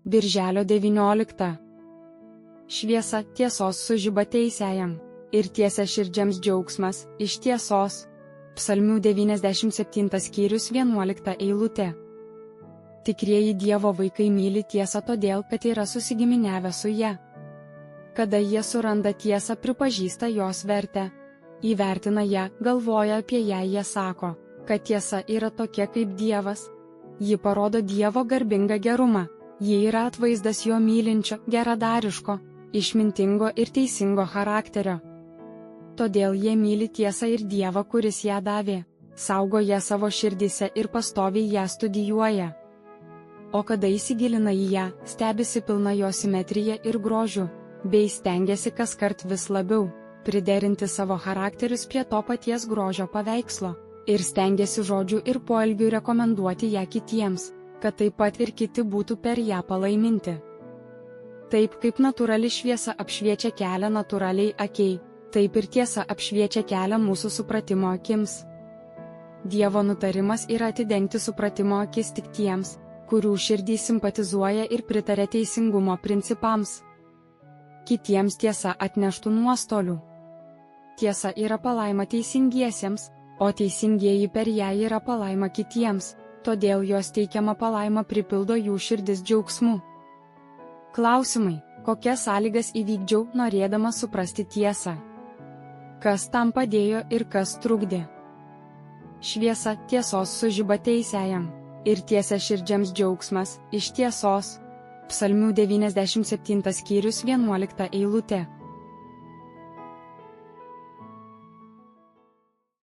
Birželio 19. Šviesa tiesos sužiba teisiajam, ir tiesia širdžiams džiaugsmas iš tiesos. Psalmių 97 skyrius 11 eilutė. Tikrieji Dievo vaikai myli tiesą todėl, kad yra susigiminiavę su ja. Kada jie suranda tiesą, pripažįsta jos vertę. Įvertina ją, galvoja apie ją, jie sako, kad tiesa yra tokia kaip Dievas. Ji parodo Dievo garbingą gerumą. Ji yra atvaizdas jo mylinčio, geradariško, išmintingo ir teisingo charakterio. Todėl jie myli tiesą ir Dievą, kuris ją davė, saugo ją savo širdyse ir pastoviai ją studijuoja. O kada įsigilina į ją, stebisi pilna jo simetrija ir grožiu, bei stengiasi kaskart vis labiau priderinti savo charakterius prie to paties grožio paveikslo, ir stengiasi žodžiu ir poelgiu rekomenduoti ją kitiems, kad taip pat ir kiti būtų per ją palaiminti. Taip kaip natūrali šviesa apšviečia kelią natūraliai akiai, taip ir tiesa apšviečia kelią mūsų supratimo akims. Dievo nutarimas yra atidengti supratimo akis tik tiems, kurių širdys simpatizuoja ir pritarė teisingumo principams. Kitiems tiesa atneštų nuostolių. Tiesa yra palaima teisingiesiems, o teisingieji per ją yra palaima kitiems, todėl jos teikiama palaima pripildo jų širdis džiaugsmu. Klausimai: kokias sąlygas įvykdžiau, norėdama suprasti tiesą? Kas tam padėjo ir kas trukdė? Šviesa tiesos sužiba teisiajam, ir tiesia širdžiams džiaugsmas iš tiesos. Psalmių 97 skyrius 11 eilutė.